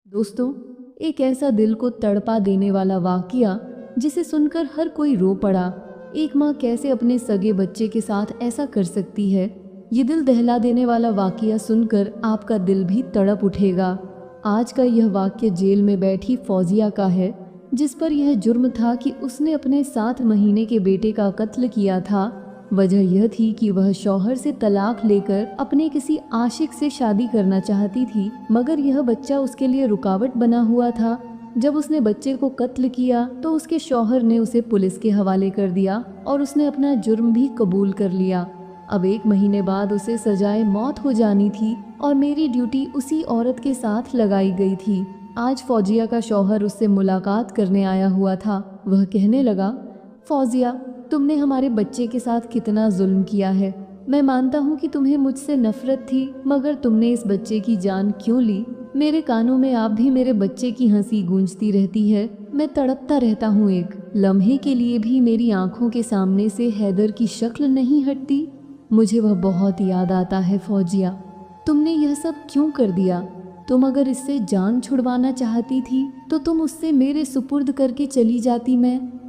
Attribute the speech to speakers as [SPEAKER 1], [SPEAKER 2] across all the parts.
[SPEAKER 1] दोस्तों, एक ऐसा दिल को तड़पा देने वाला वाकया जिसे सुनकर हर कोई रो पड़ा। एक माँ कैसे अपने सगे बच्चे के साथ ऐसा कर सकती है? ये दिल दहला देने वाला वाकया सुनकर आपका दिल भी तड़प उठेगा। आज का यह वाकया जेल में बैठी फौजिया का है, जिस पर यह जुर्म था कि उसने अपने 7 महीने के बेटे का कत्ल किया था। वजह यह थी कि वह शौहर से तलाक लेकर अपने किसी आशिक से शादी करना चाहती थी, मगर यह बच्चा उसके लिए रुकावट बना हुआ था। जब उसने बच्चे को कत्ल किया तो उसके शौहर ने उसे पुलिस के हवाले कर दिया और उसने अपना जुर्म भी कबूल कर लिया। अब 1 महीने बाद उसे सजाए मौत हो जानी थी और मेरी ड्यूटी उसी औरत के साथ लगाई गई थी। आज फौजिया का शौहर उससे मुलाकात करने आया हुआ था। वह कहने लगा, फौजिया, तुमने हमारे बच्चे के साथ कितना जुल्म किया है। मैं मानता हूँ कि तुम्हें मुझसे नफरत थी, मगर तुमने इस बच्चे की जान क्यों ली? मेरे कानों में आप भी मेरे बच्चे की हंसी गूंजती रहती है। मैं तड़पता रहता हूँ, एक लम्हे के लिए भी मेरी आंखों के सामने से हैदर की शक्ल नहीं हटती। मुझे वह बहुत याद आता है। फौजिया, तुमने यह सब क्यों कर दिया? तुम अगर इससे जान छुड़वाना चाहती थी तो तुम उससे मेरे सुपुर्द करके चली जाती,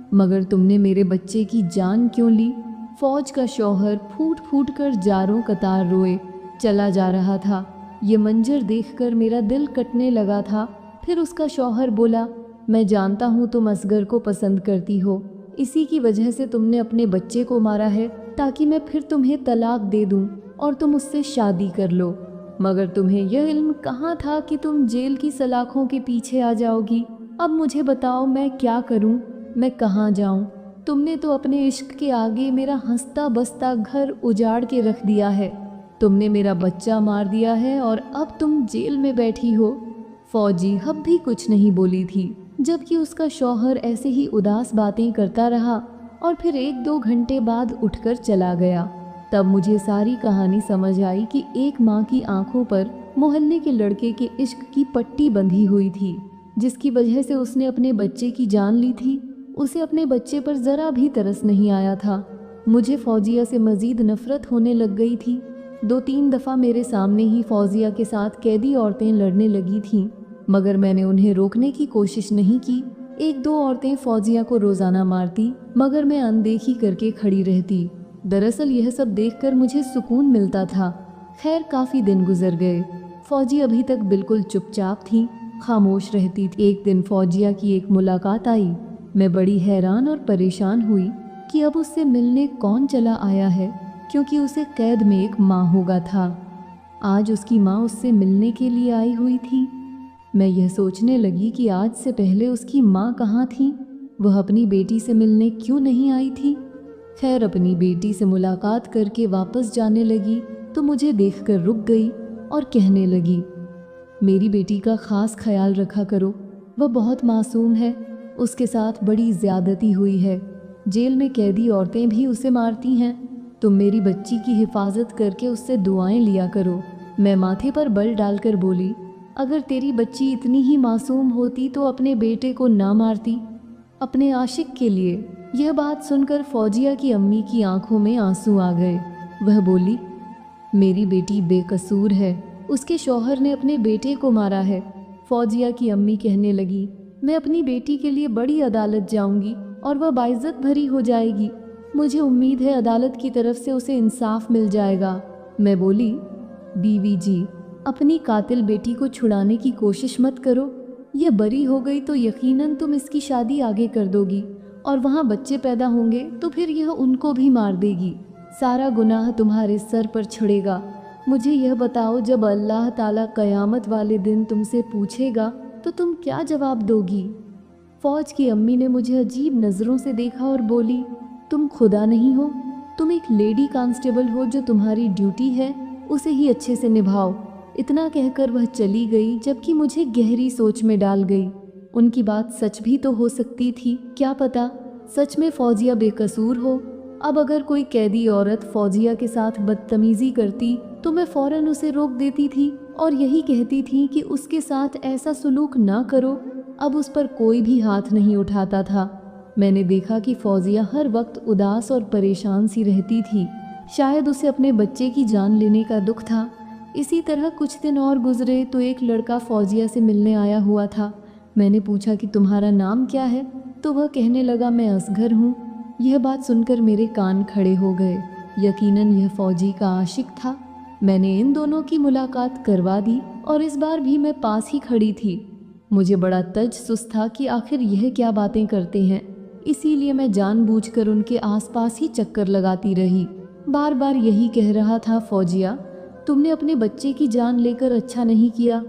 [SPEAKER 1] मगर तुमने मेरे बच्चे की जान क्यों ली? फौज का शौहर फूट फूट कर जारों कतार रोए चला जा रहा था। ये मंजर देखकर मेरा दिल कटने लगा था। फिर उसका शौहर बोला, मैं जानता हूँ तुम असगर को पसंद करती हो, इसी की वजह से तुमने अपने बच्चे को मारा है ताकि मैं फिर तुम्हें तलाक दे दूँ और तुम उससे शादी कर लो। मगर तुम्हें यह इल्म कहाँ था कि तुम जेल की सलाखों के पीछे आ जाओगी? अब मुझे बताओ, मैं क्या करूँ? मैं कहाँ जाऊँ? तुमने तो अपने इश्क के आगे मेरा हंसता बसता घर उजाड़ के रख दिया है। तुमने मेरा बच्चा मार दिया है और अब तुम जेल में बैठी हो। फौजी अब भी कुछ नहीं बोली थी, जबकि उसका शौहर ऐसे ही उदास बातें करता रहा और फिर 1-2 घंटे बाद उठकर चला गया। तब मुझे सारी कहानी समझ आई कि एक माँ की आंखों पर मोहल्ले के लड़के के इश्क की पट्टी बंधी हुई थी, जिसकी वजह से उसने अपने बच्चे की जान ली थी। उसे अपने बच्चे पर ज़रा भी तरस नहीं आया था। मुझे फौजिया से मज़ीद नफ़रत होने लग गई थी। 2-3 दफ़ा मेरे सामने ही फौजिया के साथ कैदी औरतें लड़ने लगी थीं, मगर मैंने उन्हें रोकने की कोशिश नहीं की। 1-2 औरतें फौजिया को रोज़ाना मारती, मगर मैं अनदेखी करके खड़ी रहती। दरअसल यह सब देखकर मुझे सुकून मिलता था। खैर, काफ़ी दिन गुजर गए। फौजी अभी तक बिल्कुल चुपचाप थी, खामोश रहती थी। एक दिन फौजिया की एक मुलाकात आई। मैं बड़ी हैरान और परेशान हुई कि अब उससे मिलने कौन चला आया है, क्योंकि उसे कैद में एक माँ होगा था। आज उसकी माँ उससे मिलने के लिए आई हुई थी। मैं यह सोचने लगी कि आज से पहले उसकी माँ कहाँ थी? वह अपनी बेटी से मिलने क्यों नहीं आई थी? खैर, अपनी बेटी से मुलाकात करके वापस जाने लगी तो मुझे देखकर रुक गई और कहने लगी, मेरी बेटी का ख़ास ख्याल रखा करो, वह बहुत मासूम है, उसके साथ बड़ी ज़्यादती हुई है। जेल में कैदी औरतें भी उसे मारती हैं। तुम मेरी बच्ची की हिफाजत करके उससे दुआएं लिया करो। मैं माथे पर बल डालकर बोली, अगर तेरी बच्ची इतनी ही मासूम होती तो अपने बेटे को ना मारती, अपने आशिक के लिए। यह बात सुनकर फौजिया की अम्मी की आंखों में आंसू आ गए। वह बोली, मेरी बेटी बेकसूर है, उसके शौहर ने अपने बेटे को मारा है। फौजिया की अम्मी कहने लगी, मैं अपनी बेटी के लिए बड़ी अदालत जाऊंगी और वह बाइज्जत भरी हो जाएगी। मुझे उम्मीद है अदालत की तरफ से उसे इंसाफ मिल जाएगा। मैं बोली, बीवी जी, अपनी कातिल बेटी को छुड़ाने की कोशिश मत करो। यह बरी हो गई तो यकीनन तुम इसकी शादी आगे कर दोगी और वहाँ बच्चे पैदा होंगे तो फिर यह उनको भी मार देगी। सारा गुनाह तुम्हारे सर पर छड़ेगा। मुझे यह बताओ, जब अल्लाह ताला क़यामत वाले दिन तुमसे पूछेगा तो तुम क्या जवाब दोगी? फौज की अम्मी ने मुझे अजीब नज़रों से देखा और बोली, तुम खुदा नहीं हो, तुम एक लेडी कांस्टेबल हो, जो तुम्हारी ड्यूटी है उसे ही अच्छे से निभाओ। इतना कहकर वह चली गई, जबकि मुझे गहरी सोच में डाल गई। उनकी बात सच भी तो हो सकती थी, क्या पता सच में फौजिया बेकसूर हो। अब अगर कोई कैदी औरत फौजिया के साथ बदतमीज़ी करती तो मैं फ़ौरन उसे रोक देती थी और यही कहती थी कि उसके साथ ऐसा सलूक ना करो। अब उस पर कोई भी हाथ नहीं उठाता था। मैंने देखा कि फौजिया हर वक्त उदास और परेशान सी रहती थी। शायद उसे अपने बच्चे की जान लेने का दुख था, इसी तरह कुछ दिन और गुजरे तो एक लड़का फौजिया से मिलने आया हुआ था। मैंने पूछा कि तुम्हारा नाम क्या है, तो वह कहने लगा मैं असगर हूँ। यह बात सुनकर मेरे कान खड़े हो गए। यकीनन यह फौजी का आशिक था। मैंने इन दोनों की मुलाकात करवा दी और इस बार भी मैं पास ही खड़ी थी। मुझे बड़ा तजस्सुस था कि आखिर यह क्या बातें करते हैं, इसीलिए मैं जानबूझकर उनके आसपास ही चक्कर लगाती रही। बार बार यही कह रहा था, फौजिया तुमने अपने बच्चे की जान लेकर अच्छा नहीं किया।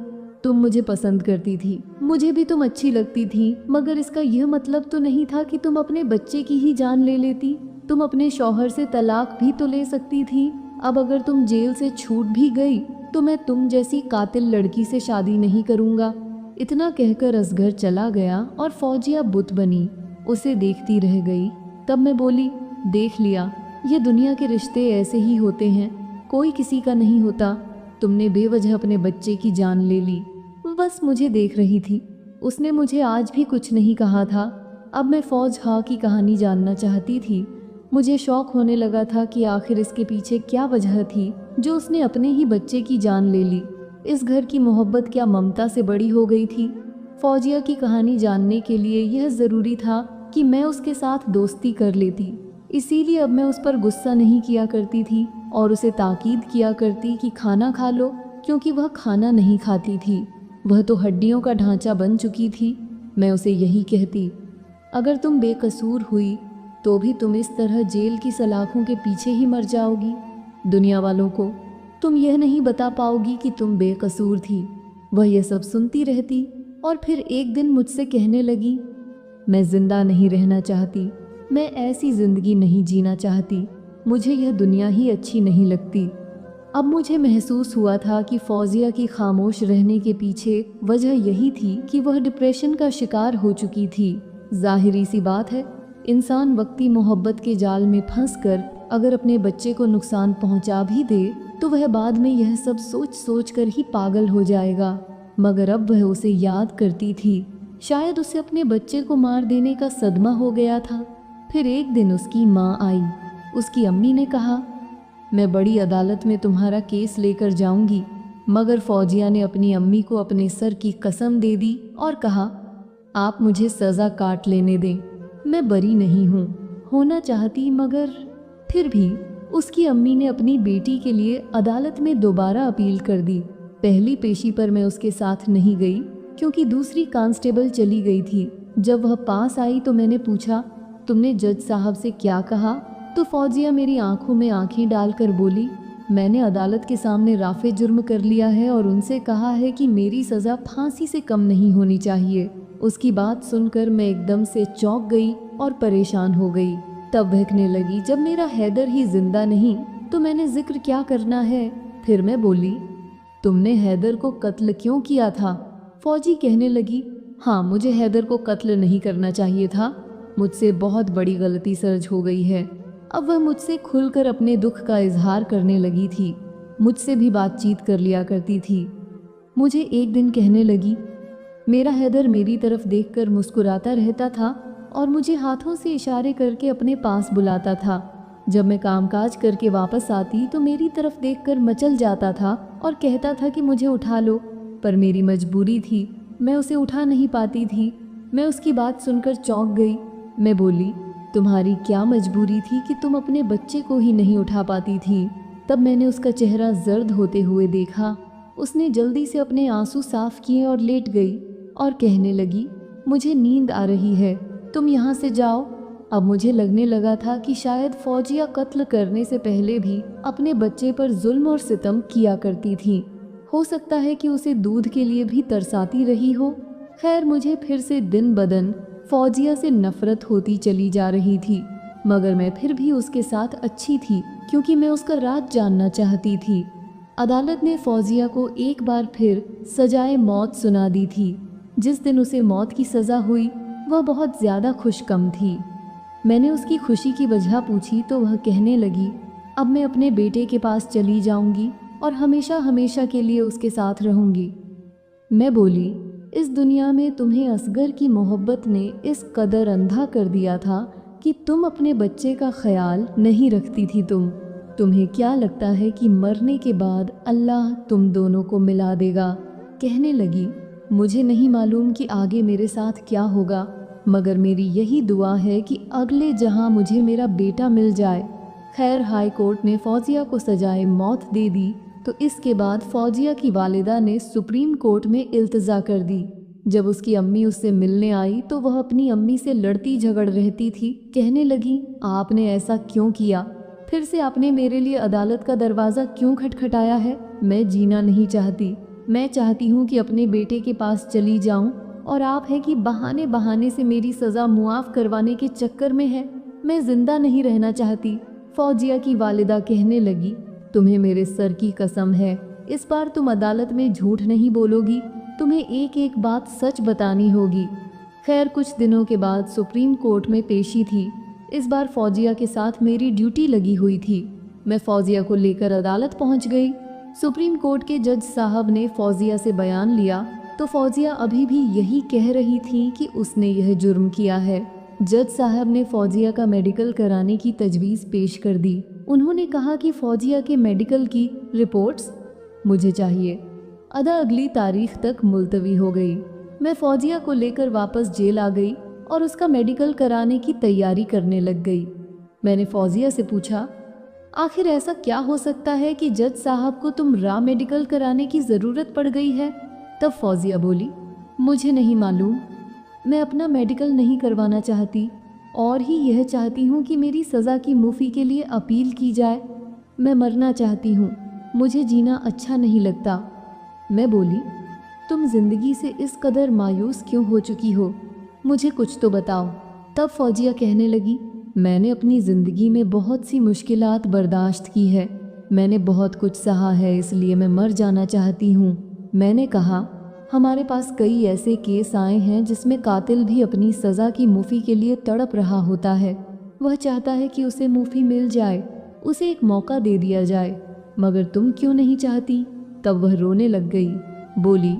[SPEAKER 1] तुम मुझे पसंद करती थी, मुझे भी तुम अच्छी लगती थी, मगर इसका यह मतलब तो नहीं था कि तुम अपने बच्चे की ही जान ले लेती। तुम अपने शौहर से तलाक भी तो ले सकती थी। अब अगर तुम जेल से छूट भी गई तो मैं तुम जैसी कातिल लड़की से शादी नहीं करूँगा। इतना कहकर असगर चला गया और फौजिया बुत बनी उसे देखती रह गई। तब मैं बोली, देख लिया, ये दुनिया के रिश्ते ऐसे ही होते हैं, कोई किसी का नहीं होता। तुमने बेवजह अपने बच्चे की जान ले ली। बस मुझे देख रही थी, उसने मुझे आज भी कुछ नहीं कहा था। अब मैं फौज हा की कहानी जानना चाहती थी। मुझे शौक होने लगा था कि आखिर इसके पीछे क्या वजह थी जो उसने अपने ही बच्चे की जान ले ली। इस घर की मोहब्बत क्या ममता से बड़ी हो गई थी? फौजिया की कहानी जानने के लिए यह ज़रूरी था कि मैं उसके साथ दोस्ती कर लेती। इसीलिए अब मैं उस पर गुस्सा नहीं किया करती थी और उसे ताकीद किया करती कि खाना खा लो, क्योंकि वह खाना नहीं खाती थी। वह तो हड्डियों का ढांचा बन चुकी थी। मैं उसे यही कहती, अगर तुम बेकसूर हुई तो भी तुम इस तरह जेल की सलाखों के पीछे ही मर जाओगी। दुनिया वालों को तुम यह नहीं बता पाओगी कि तुम बेकसूर थी। वह यह सब सुनती रहती और फिर एक दिन मुझसे कहने लगी, मैं जिंदा नहीं रहना चाहती, मैं ऐसी ज़िंदगी नहीं जीना चाहती, मुझे यह दुनिया ही अच्छी नहीं लगती। अब मुझे महसूस हुआ था कि फौजिया की खामोश रहने के पीछे वजह यही थी कि वह डिप्रेशन का शिकार हो चुकी थी। जाहिरी सी बात है, इंसान वक्ती मोहब्बत के जाल में फंसकर अगर अपने बच्चे को नुकसान पहुंचा भी दे तो वह बाद में यह सब सोच सोच कर ही पागल हो जाएगा। मगर अब वह उसे याद करती थी। शायद उसे अपने बच्चे को मार देने का सदमा हो गया था। फिर एक दिन उसकी माँ आई। उसकी अम्मी ने कहा, मैं बड़ी अदालत में तुम्हारा केस लेकर जाऊंगी। मगर फौजिया ने अपनी अम्मी को अपने सर की कसम दे दी और कहा, आप मुझे सज़ा काट लेने दें, मैं बरी नहीं हूँ, होना चाहती। मगर फिर भी उसकी अम्मी ने अपनी बेटी के लिए अदालत में दोबारा अपील कर दी। पहली पेशी पर मैं उसके साथ नहीं गई क्योंकि दूसरी कांस्टेबल चली गई थी। जब वह पास आई तो मैंने पूछा, तुमने जज साहब से क्या कहा? तो फौजिया मेरी आंखों में आंखें डालकर बोली, मैंने अदालत के सामने राफे जुर्म कर लिया है और उनसे कहा है कि मेरी सज़ा फांसी से कम नहीं होनी चाहिए। उसकी बात सुनकर मैं एकदम से चौंक गई और परेशान हो गई। तब बहकने लगी, जब मेरा हैदर ही जिंदा नहीं तो मैंने जिक्र क्या करना है? फिर मैं बोली, तुमने हैदर को कत्ल क्यों किया था? फौजी कहने लगी, हाँ, मुझे हैदर को कत्ल नहीं करना चाहिए था। मुझसे बहुत बड़ी गलती सर्ज हो गई है। अब वह मुझसे खुलकर अपने दुख का इजहार करने लगी थी। मुझसे भी बातचीत कर लिया करती थी। मुझे एक दिन कहने लगी, मेरा हैदर मेरी तरफ देखकर मुस्कुराता रहता था और मुझे हाथों से इशारे करके अपने पास बुलाता था। जब मैं कामकाज करके वापस आती तो मेरी तरफ देखकर मचल जाता था और कहता था कि मुझे उठा लो, पर मेरी मजबूरी थी, मैं उसे उठा नहीं पाती थी। मैं उसकी बात सुनकर चौंक गई। मैं बोली, तुम्हारी क्या मजबूरी थी कि तुम अपने बच्चे को ही नहीं उठा पाती थी? तब मैंने उसका चेहरा जर्द होते हुए देखा। उसने जल्दी से अपने आंसू साफ किए और लेट गई और कहने लगी, मुझे नींद आ रही है, तुम यहाँ से जाओ। अब मुझे लगने लगा था कि शायद फौजिया कत्ल करने से पहले भी अपने बच्चे पर जुल्म और सितम किया करती थी। हो सकता है कि उसे दूध के लिए भी तरसाती रही हो। खैर, मुझे फिर से दिन बदन फौजिया से नफरत होती चली जा रही थी, मगर मैं फिर भी उसके साथ अच्छी थी क्योंकि मैं उसका राज जानना चाहती थी। अदालत ने फौजिया को एक बार फिर सजाए मौत सुना दी थी। जिस दिन उसे मौत की सज़ा हुई वह बहुत ज़्यादा खुशकम थी। मैंने उसकी खुशी की वजह पूछी तो वह कहने लगी, अब मैं अपने बेटे के पास चली जाऊंगी और हमेशा हमेशा के लिए उसके साथ रहूंगी। मैं बोली, इस दुनिया में तुम्हें असगर की मोहब्बत ने इस कदर अंधा कर दिया था कि तुम अपने बच्चे का ख्याल नहीं रखती थी। तुम्हें क्या लगता है कि मरने के बाद अल्लाह तुम दोनों को मिला देगा? कहने लगी, मुझे नहीं मालूम कि आगे मेरे साथ क्या होगा, मगर मेरी यही दुआ है कि अगले जहां मुझे मेरा बेटा मिल जाए। खैर, हाई कोर्ट ने फौजिया को सजाए मौत दे दी, तो इसके बाद फौजिया की वालिदा ने सुप्रीम कोर्ट में इल्तिजा कर दी। जब उसकी अम्मी उससे मिलने आई तो वह अपनी अम्मी से लड़ती झगड़ रहती थी। कहने लगी, आपने ऐसा क्यों किया? फिर से आपने मेरे लिए अदालत का दरवाज़ा क्यों खटखटाया है? मैं जीना नहीं चाहती। मैं चाहती हूँ कि अपने बेटे के पास चली जाऊँ, और आप है कि बहाने बहाने से मेरी सज़ा मुआफ़ करवाने के चक्कर में है। मैं ज़िंदा नहीं रहना चाहती। फौजिया की वालिदा कहने लगी, तुम्हें मेरे सर की कसम है, इस बार तुम अदालत में झूठ नहीं बोलोगी, तुम्हें एक एक बात सच बतानी होगी। खैर, कुछ दिनों के बाद सुप्रीम कोर्ट में पेशी थी। इस बार फौजिया के साथ मेरी ड्यूटी लगी हुई थी। मैं फौजिया को लेकर अदालत पहुंच गई। सुप्रीम कोर्ट के जज साहब ने फौजिया से बयान लिया तो फौजिया अभी भी यही कह रही थी कि उसने यह जुर्म किया है। जज साहब ने फौजिया का मेडिकल कराने की तजवीज़ पेश कर दी। उन्होंने कहा कि फौजिया के मेडिकल की रिपोर्ट्स मुझे चाहिए। अदा अगली तारीख तक मुलतवी हो गई। मैं फौजिया को लेकर वापस जेल आ गई और उसका मेडिकल कराने की तैयारी करने लग गई। मैंने फौजिया से पूछा, आखिर ऐसा क्या हो सकता है कि जज साहब को तुम रा मेडिकल कराने की ज़रूरत पड़ गई है? तब फौजिया बोली, मुझे नहीं मालूम, मैं अपना मेडिकल नहीं करवाना चाहती और ही यह चाहती हूँ कि मेरी सज़ा की मुफ़ी के लिए अपील की जाए। मैं मरना चाहती हूँ, मुझे जीना अच्छा नहीं लगता। मैं बोली, तुम ज़िंदगी से इस कदर मायूस क्यों हो चुकी हो? मुझे कुछ तो बताओ। तब फौजिया कहने लगी, मैंने अपनी ज़िंदगी में बहुत सी मुश्किलात बर्दाश्त की है, मैंने बहुत कुछ सहा है, इसलिए मैं मर जाना चाहती हूँ। मैंने कहा, हमारे पास कई ऐसे केस आए हैं जिसमें कातिल भी अपनी सज़ा की मुफ़ी के लिए तड़प रहा होता है। वह चाहता है कि उसे मुफ़ी मिल जाए, उसे एक मौका दे दिया जाए, मगर तुम क्यों नहीं चाहती? तब वह रोने लग गई। बोली,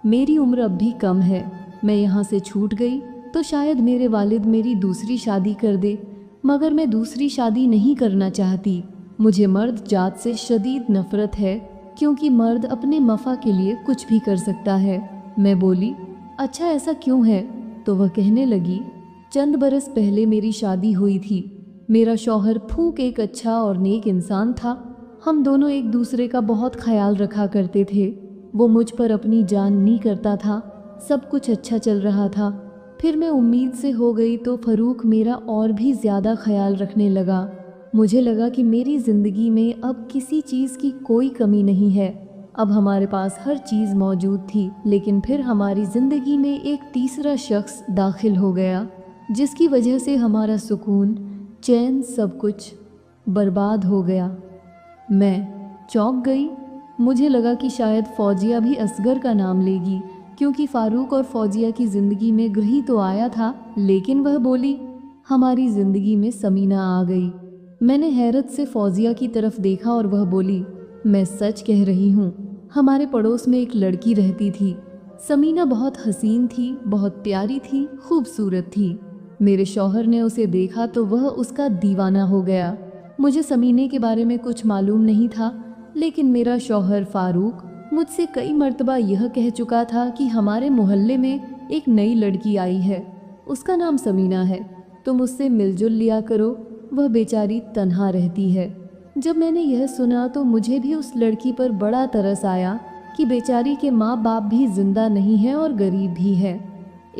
[SPEAKER 1] मेरी उम्र अब भी कम है, मैं यहाँ से छूट गई तो शायद मेरे वालिद मेरी दूसरी शादी कर दे, मगर मैं दूसरी शादी नहीं करना चाहती। मुझे मर्द जात से शदीद नफ़रत है, क्योंकि मर्द अपने मफ़ा के लिए कुछ भी कर सकता है। मैं बोली, अच्छा ऐसा क्यों है? तो वह कहने लगी, चंद बरस पहले मेरी शादी हुई थी। मेरा शौहर फूक एक अच्छा और नेक इंसान था। हम दोनों एक दूसरे का बहुत ख्याल रखा करते थे। वो मुझ पर अपनी जान नहीं करता था, सब कुछ अच्छा चल रहा था। फिर मैं उम्मीद से हो गई तो फ़रूक मेरा और भी ज़्यादा ख्याल रखने लगा। मुझे लगा कि मेरी ज़िंदगी में अब किसी चीज़ की कोई कमी नहीं है। अब हमारे पास हर चीज़ मौजूद थी, लेकिन फिर हमारी ज़िंदगी में एक तीसरा शख्स दाखिल हो गया, जिसकी वजह से हमारा सुकून, चैन, सब कुछ बर्बाद हो गया। मैं चौंक गई। मुझे लगा कि शायद फौजिया भी असगर का नाम लेगी, क्योंकि फ़ारूक और फौजिया की ज़िंदगी में ग्रही तो आया था, लेकिन वह बोली, हमारी ज़िंदगी में समीना आ गई। मैंने हैरत से फौजिया की तरफ देखा और वह बोली, मैं सच कह रही हूँ, हमारे पड़ोस में एक लड़की रहती थी। समीना बहुत हसीन थी, बहुत प्यारी थी, खूबसूरत थी। मेरे शौहर ने उसे देखा तो वह उसका दीवाना हो गया। मुझे समीने के बारे में कुछ मालूम नहीं था, लेकिन मेरा शौहर फ़ारूक मुझसे कई मर्तबा यह कह चुका था कि हमारे मोहल्ले में एक नई लड़की आई है, उसका नाम समीना है, तुम उससे मिलजुल लिया करो, वह बेचारी तन्हा रहती है। जब मैंने यह सुना तो मुझे भी उस लड़की पर बड़ा तरस आया कि बेचारी के माँ बाप भी जिंदा नहीं है और गरीब भी है।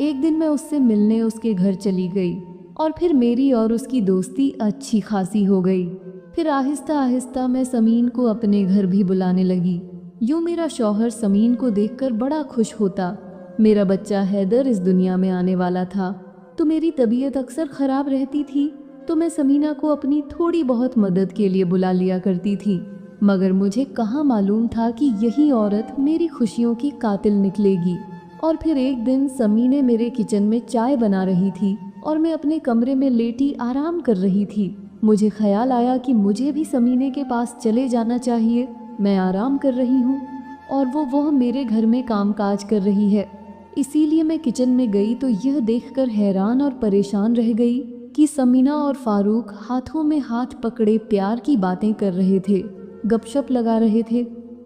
[SPEAKER 1] एक दिन मैं उससे मिलने उसके घर चली गई और फिर मेरी और उसकी दोस्ती अच्छी खासी हो गई। फिर आहिस्ता आहिस्ता मैं समीन को अपने घर भी बुलाने लगी। यूँ मेरा शौहर समीन को देखकर बड़ा खुश होता। मेरा बच्चा हैदर इस दुनिया में आने वाला था, तो मेरी तबीयत अक्सर ख़राब रहती थी, तो मैं समीना को अपनी थोड़ी बहुत मदद के लिए बुला लिया करती थी। मगर मुझे कहाँ मालूम था कि यही औरत मेरी खुशियों की कातिल निकलेगी। और फिर एक दिन समीने मेरे किचन में चाय बना रही थी और मैं अपने कमरे में लेटी आराम कर रही थी। मुझे ख्याल आया कि मुझे भी समीने के पास चले जाना चाहिए। मैं आराम कर रही हूँ और वो मेरे घर में कामकाज कर रही है, इसीलिए मैं किचन में गई तो यह देखकर हैरान और परेशान रह गई कि समीना और फारूक हाथों में हाथ पकड़े प्यार की बातें कर रहे थे, गपशप लगा रहे थे।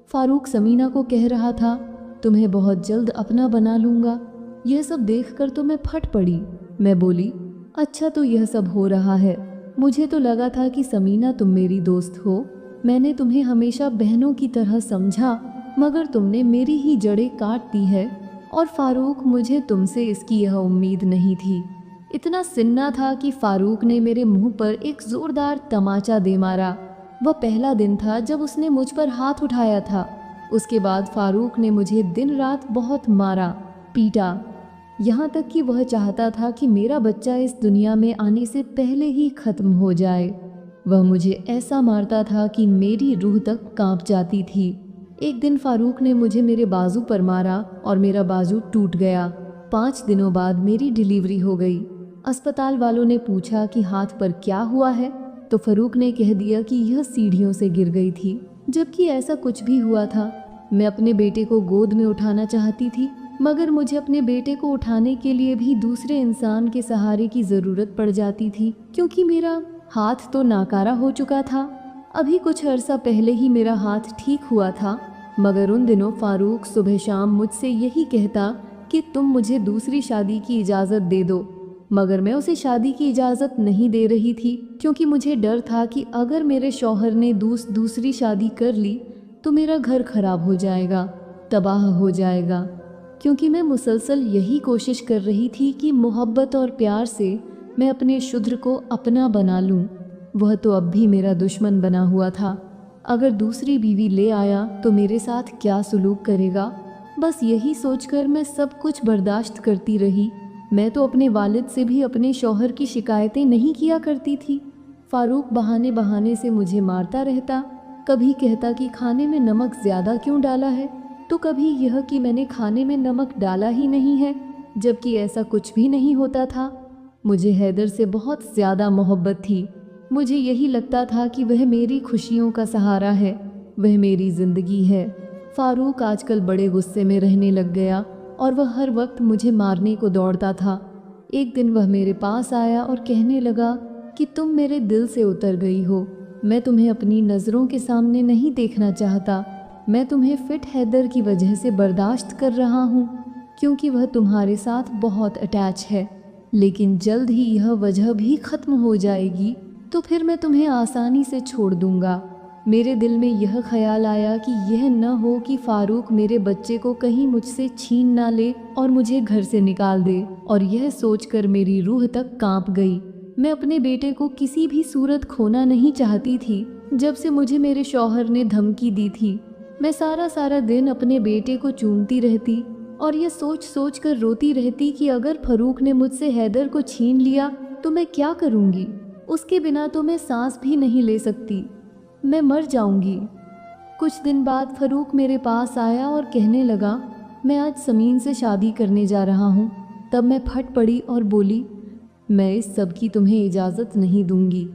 [SPEAKER 1] फारूक समीना को कह रहा था, तुम्हें बहुत जल्द अपना बना लूँगा। यह सब देखकर तो मैं फट पड़ी। मैं बोली, अच्छा तो यह सब हो रहा है। मुझे तो लगा था कि समीना तुम मेरी दोस्त हो। मैंने तुम्हें हमेशा बहनों की तरह समझा, मगर तुमने मेरी ही जड़ें काट दी है। और फारूक, मुझे तुमसे इसकी यह उम्मीद नहीं थी। इतना सिन्ना था कि फारूक ने मेरे मुंह पर एक जोरदार तमाचा दे मारा। वह पहला दिन था जब उसने मुझ पर हाथ उठाया था। उसके बाद फारूक ने मुझे दिन रात बहुत मारा, पीटा, यहाँ तक कि वह चाहता था कि मेरा बच्चा इस दुनिया में आने से पहले ही ख़त्म हो जाए। वह मुझे ऐसा मारता था कि मेरी रूह तक कांप जाती थी। एक दिन फारूक ने मुझे मेरे बाजू पर मारा और मेरा बाजू टूट गया। 5 दिनों बाद मेरी डिलीवरी हो गई। अस्पताल वालों ने पूछा कि हाथ पर क्या हुआ है, तो फारूक ने कह दिया कि यह सीढ़ियों से गिर गई थी, जबकि ऐसा कुछ भी हुआ था। मैं अपने बेटे को गोद में उठाना चाहती थी, मगर मुझे अपने बेटे को उठाने के लिए भी दूसरे इंसान के सहारे की ज़रूरत पड़ जाती थी, क्योंकि मेरा हाथ तो नाकारा हो चुका था। अभी कुछ अरसा पहले ही मेरा हाथ ठीक हुआ था, मगर उन दिनों फारूक सुबह शाम मुझसे यही कहता कि तुम मुझे दूसरी शादी की इजाज़त दे दो। मगर मैं उसे शादी की इजाज़त नहीं दे रही थी, क्योंकि मुझे डर था कि अगर मेरे शौहर ने दूसरी शादी कर ली तो मेरा घर खराब हो जाएगा, तबाह हो जाएगा। क्योंकि मैं मुसलसल यही कोशिश कर रही थी कि मोहब्बत और प्यार से मैं अपने शुद्र को अपना बना लूं। वह तो अब भी मेरा दुश्मन बना हुआ था। अगर दूसरी बीवी ले आया तो मेरे साथ क्या सलूक करेगा, बस यही सोचकर मैं सब कुछ बर्दाश्त करती रही। मैं तो अपने वालिद से भी अपने शौहर की शिकायतें नहीं किया करती थी। फारूक बहाने बहाने से मुझे मारता रहता। कभी कहता कि खाने में नमक ज़्यादा क्यों डाला है, तो कभी यह कि मैंने खाने में नमक डाला ही नहीं है, जबकि ऐसा कुछ भी नहीं होता था। मुझे हैदर से बहुत ज़्यादा मोहब्बत थी। मुझे यही लगता था कि वह मेरी खुशियों का सहारा है, वह मेरी ज़िंदगी है। फारूक आजकल बड़े गुस्से में रहने लग गया और वह हर वक्त मुझे मारने को दौड़ता था। एक दिन वह मेरे पास आया और कहने लगा कि तुम मेरे दिल से उतर गई हो। मैं तुम्हें अपनी नज़रों के सामने नहीं देखना चाहता। मैं तुम्हें फिट हैदर की वजह से बर्दाश्त कर रहा हूँ, क्योंकि वह तुम्हारे साथ बहुत अटैच है। लेकिन जल्द ही यह वजह भी ख़त्म हो जाएगी, तो फिर मैं तुम्हें आसानी से छोड़ दूँगा। मेरे दिल में यह ख्याल आया कि यह न हो कि फारूक मेरे बच्चे को कहीं मुझसे छीन ना ले और मुझे घर से निकाल दे, और यह सोचकर मेरी रूह तक कांप गई। मैं अपने बेटे को किसी भी सूरत खोना नहीं चाहती थी। जब से मुझे मेरे शौहर ने धमकी दी थी, मैं सारा दिन अपने बेटे को चूमती रहती और यह सोच कर रोती रहती कि अगर फारूक ने मुझसे हैदर को छीन लिया तो मैं क्या करूँगी। उसके बिना तो मैं सांस भी नहीं ले सकती, मैं मर जाऊंगी। कुछ दिन बाद फारूक मेरे पास आया और कहने लगा, मैं आज समीन से शादी करने जा रहा हूँ। तब मैं फट पड़ी और बोली, मैं इस सब की तुम्हें इजाज़त नहीं दूंगी।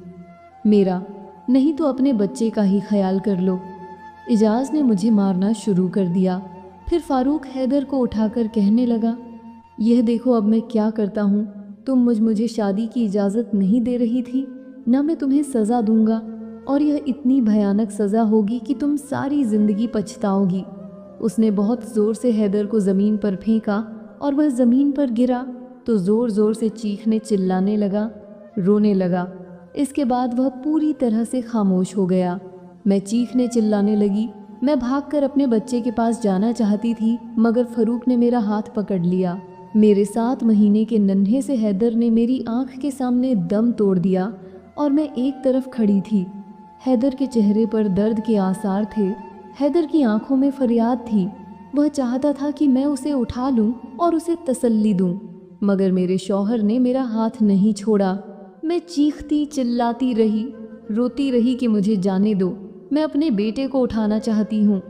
[SPEAKER 1] मेरा नहीं तो अपने बच्चे का ही ख्याल कर लो। इजाज़ ने मुझे मारना शुरू कर दिया। फिर फारूक हैदर को उठाकर कहने लगा, यह देखो अब मैं क्या करता हूँ। तुम मुझे शादी की इजाज़त नहीं दे रही थी ना, मैं तुम्हें सज़ा दूंगा, और यह इतनी भयानक सज़ा होगी कि तुम सारी ज़िंदगी पछताओगी। उसने बहुत ज़ोर से हैदर को ज़मीन पर फेंका और वह ज़मीन पर गिरा तो ज़ोर ज़ोर से चीखने चिल्लाने लगा, रोने लगा। इसके बाद वह पूरी तरह से खामोश हो गया। मैं चीखने चिल्लाने लगी। मैं भागकर अपने बच्चे के पास जाना चाहती थी, मगर फारूक ने मेरा हाथ पकड़ लिया। मेरे 7 महीने के नन्हे से हैदर ने मेरी आंख के सामने दम तोड़ दिया और मैं एक तरफ खड़ी थी। हैदर के चेहरे पर दर्द के आसार थे। हैदर की आंखों में फरियाद थी। वह चाहता था कि मैं उसे उठा लूं और उसे तसल्ली दूं, मगर मेरे शौहर ने मेरा हाथ नहीं छोड़ा। मैं चीखती चिल्लाती रही, रोती रही कि मुझे जाने दो, मैं अपने बेटे को उठाना चाहती हूँ।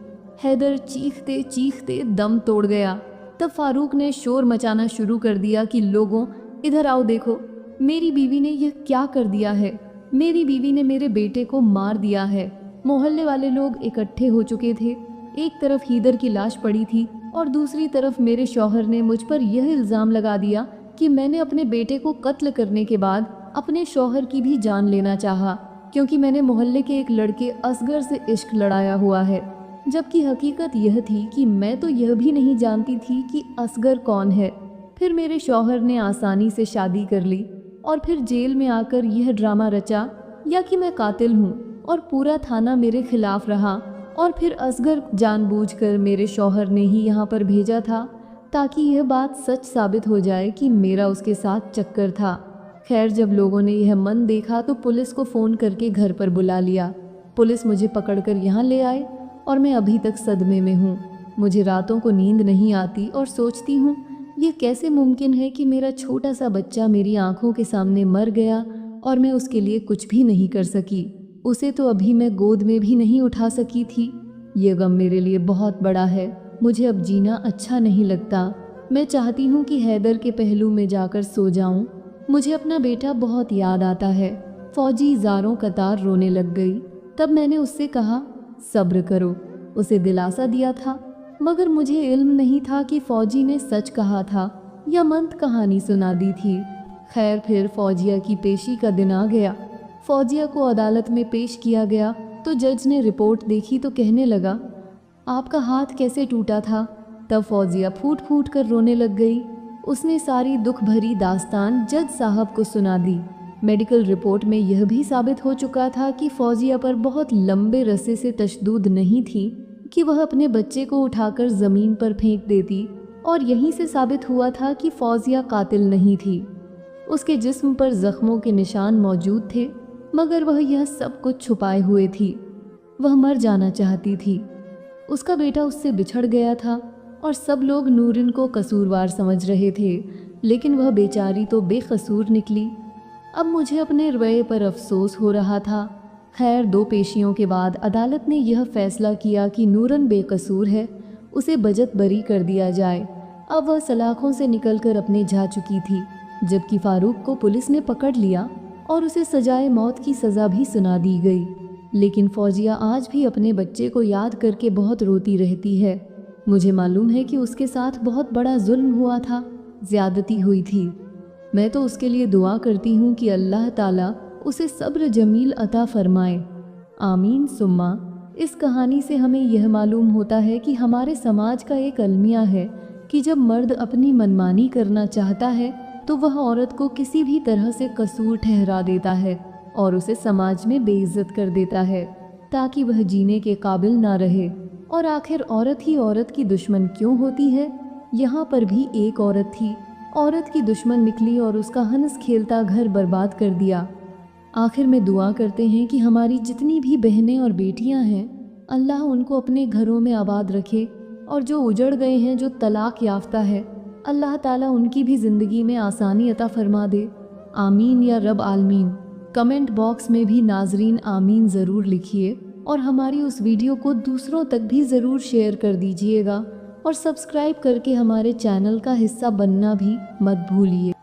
[SPEAKER 1] हैदर चीखते चीखते दम तोड़ गया। तब फारूक ने शोर मचाना शुरू कर दिया कि लोगों, इधर आओ, देखो मेरी बीवी ने यह क्या कर दिया है। मेरी बीवी ने मेरे बेटे को मार दिया है। मोहल्ले वाले लोग इकट्ठे हो चुके थे। एक तरफ हैदर की लाश पड़ी थी और दूसरी तरफ मेरे शौहर ने मुझ पर यह इल्ज़ाम लगा दिया कि मैंने अपने बेटे को कत्ल करने के बाद अपने शौहर की भी जान लेना चाहा, क्योंकि मैंने मोहल्ले के एक लड़के असगर से इश्क लड़ाया हुआ है। जबकि हकीकत यह थी कि मैं तो यह भी नहीं जानती थी कि असगर कौन है। फिर मेरे शौहर ने आसानी से शादी कर ली और फिर जेल में आकर यह ड्रामा रचा या कि मैं कातिल हूँ और पूरा थाना मेरे खिलाफ रहा। और फिर असगर जानबूझकर मेरे शौहर ने ही यहाँ पर भेजा था ताकि यह बात सच साबित हो जाए कि मेरा उसके साथ चक्कर था। खैर, जब लोगों ने यह मन देखा तो पुलिस को फ़ोन करके घर पर बुला लिया। पुलिस मुझे पकड़कर यहाँ ले आए और मैं अभी तक सदमे में हूँ। मुझे रातों को नींद नहीं आती और सोचती हूँ ये कैसे मुमकिन है कि मेरा छोटा सा बच्चा मेरी आंखों के सामने मर गया और मैं उसके लिए कुछ भी नहीं कर सकी। उसे तो अभी मैं गोद में भी नहीं उठा सकी थी। ये गम मेरे लिए बहुत बड़ा है। मुझे अब जीना अच्छा नहीं लगता। मैं चाहती हूँ कि हैदर के पहलू में जाकर सो जाऊँ। मुझे अपना बेटा बहुत याद आता है। फौजी ज़ारों कतार रोने लग गई। तब मैंने उससे कहा, सब्र करो। उसे दिलासा दिया था, मगर मुझे इल्म नहीं था कि फौजी ने सच कहा था या मंत कहानी सुना दी थी। खैर, फिर फौजिया की पेशी का दिन आ गया। फौजिया को अदालत में पेश किया गया तो जज ने रिपोर्ट देखी तो कहने लगा, आपका हाथ कैसे टूटा था? तब फौजिया फूट फूट कर रोने लग गई। उसने सारी दुख भरी दास्तान जज साहब को सुना दी। मेडिकल रिपोर्ट में यह भी साबित हो चुका था कि फौजिया पर बहुत लंबे रस्से से तशद्दुद नहीं थी कि वह अपने बच्चे को उठाकर ज़मीन पर फेंक देती, और यहीं से साबित हुआ था कि फौजिया कातिल नहीं थी। उसके जिस्म पर ज़ख्मों के निशान मौजूद थे, मगर वह यह सब कुछ छुपाए हुए थी। वह मर जाना चाहती थी। उसका बेटा उससे बिछड़ गया था और सब लोग नूरिन को कसूरवार समझ रहे थे, लेकिन वह बेचारी तो बेकसूर निकली। अब मुझे अपने रवैये पर अफसोस हो रहा था। खैर, 2 पेशियों के बाद अदालत ने यह फैसला किया कि नूरन बेकसूर है, उसे बजत बरी कर दिया जाए। अब वह सलाखों से निकलकर अपने जा चुकी थी, जबकि फारूक को पुलिस ने पकड़ लिया और उसे सजाए मौत की सज़ा भी सुना दी गई। लेकिन फौजिया आज भी अपने बच्चे को याद करके बहुत रोती रहती है। मुझे मालूम है कि उसके साथ बहुत बड़ा जुल्म हुआ था, ज़्यादती हुई थी। मैं तो उसके लिए दुआ करती हूँ कि अल्लाह ताला उसे सब्र जमील अता फरमाए। आमीन सुम्मा। इस कहानी से हमें यह मालूम होता है कि हमारे समाज का एक अलमिया है कि जब मर्द अपनी मनमानी करना चाहता है तो वह औरत को किसी भी तरह से कसूर ठहरा देता है और उसे समाज में बेइज्जत कर देता है ताकि वह जीने के काबिल ना रहे। और आखिर औरत ही औरत की दुश्मन क्यों होती है? यहाँ पर भी एक औरत थी, औरत की दुश्मन निकली और उसका हंस खेलता घर बर्बाद कर दिया। आखिर में दुआ करते हैं कि हमारी जितनी भी बहनें और बेटियां हैं, अल्लाह उनको अपने घरों में आबाद रखे, और जो उजड़ गए हैं, जो तलाक याफ्ता है, अल्लाह ताला उनकी भी ज़िंदगी में आसानी अता फरमा दे। आमीन या रब आलमीन। कमेंट बॉक्स में भी नाजरीन आमीन ज़रूर लिखिए और हमारी उस वीडियो को दूसरों तक भी ज़रूर शेयर कर दीजिएगा और सब्सक्राइब करके हमारे चैनल का हिस्सा बनना भी मत भूलिए।